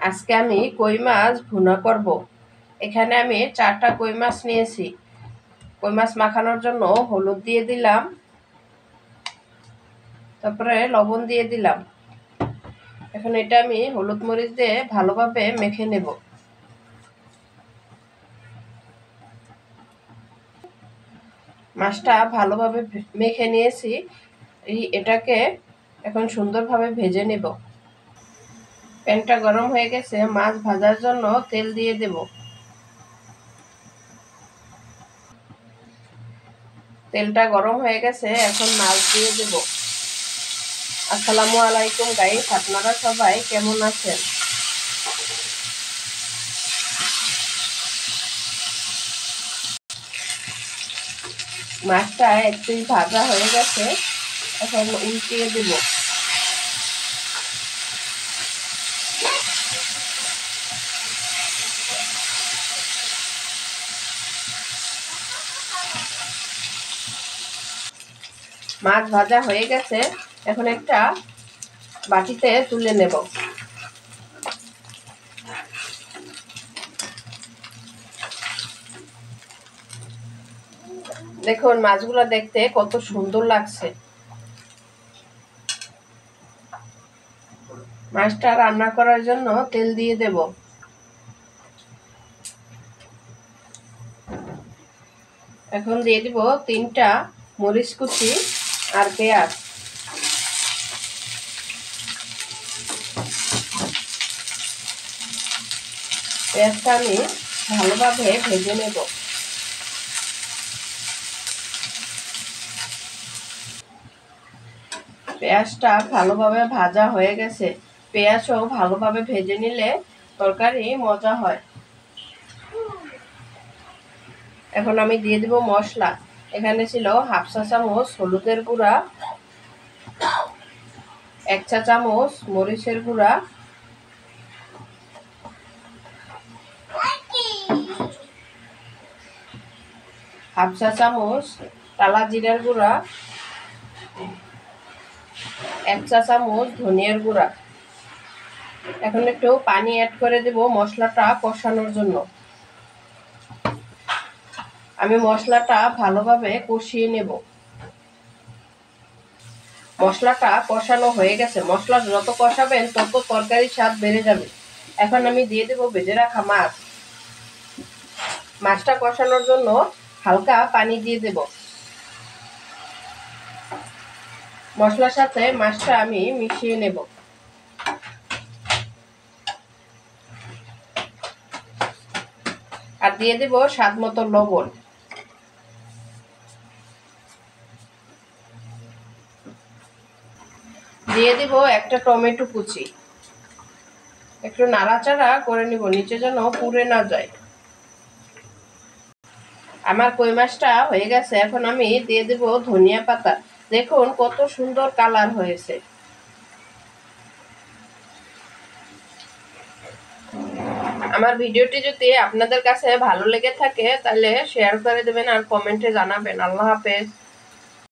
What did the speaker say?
আজকে আমি কই মাছ ভুনা করব। এখানে আমি 4টা কই মাছ নিয়েছি। কই মাছ মাখানোর জন্য হলুদ দিয়ে দিলাম, তারপরে লবণ দিয়ে দিলাম। এখন এটা আমি হলুদ মরিচ দিয়ে ভালোভাবে মেখে নেব। মাছটা ভালোভাবে মেখে নিয়েছি। এটাকে এখন সুন্দরভাবে ভেজে নেব। প্যানটা গরম হয়ে গেছে, মাছ ভাজার জন্য তেল দিয়ে দেব। তেলটা গরম হয়ে গেছে, এখন মাছ দিয়ে দেব। আসসালামু আলাইকুম গাইস, আপনারা সবাই কেমন আছেন? মাছটা একটু ভাজা হয়ে গেছে, এখন উল্টিয়ে দেব। মাছ ভাজা হয়ে গেছে, এখন একটা বাটিতে তুলে নেব। দেখুন মাছগুলো দেখতে কত সুন্দর লাগছে। মাছটা রান্না করার জন্য তেল দিয়ে দেব। এখন দিয়ে দিব 3টা মরিচ কুচি আর পেঁয়াজ। পেঁয়াজটা আমি ভালোভাবে ভেজে নেব। পেঁয়াজটা ভালোভাবে ভাজা হয়ে গেছে। পেঁয়াজও ভালোভাবে ভেজে নিলে তরকারি মজা হয়। এখন আমি দিয়ে দিব মশলা। এখানে ছিল 1/2 চা চামচ হলুদের গুঁড়া, 1 চা চামচ মরিচের গুঁড়া, 1/2 চা চামচ টালা জিরার গুঁড়া, 1 চা চামচ ধনিয়ার গুঁড়া। এখন একটু পানি অ্যাড করে দেব মশলাটা কষানোর জন্য। আমি মশলাটা ভালোভাবে কষিয়ে নেব। মশলাটা কষানো হয়ে গেছে। মশলা যত কষাবেন তত তরকারির স্বাদ বেড়ে যাবে। এখন আমি দিয়ে দেব ভেজে রাখা মাছ। মাছটা কষানোর জন্য হালকা পানি দিয়ে দেব। মশলার সাথে মাছটা আমি মিশিয়ে নেব। আর দিয়ে দেব স্বাদ মতো লবণ। দিয়ে দিব একটা টমেটো কুচি। একটু নাড়াচাড়া করে নিব, নিচে যেন পুড়ে না যায়। আমার কই মাছটা হয়ে গেছে, এখন আমি দিয়ে দেব ধনিয়া পাতা। দেখুন কত সুন্দর কালার হয়েছে। আমার ভিডিওটি যদি আপনাদের কাছে ভালো লেগে থাকে তাহলে শেয়ার করে দেবেন আর কমেন্টে জানাবেন। আল্লাহ হাফেজ।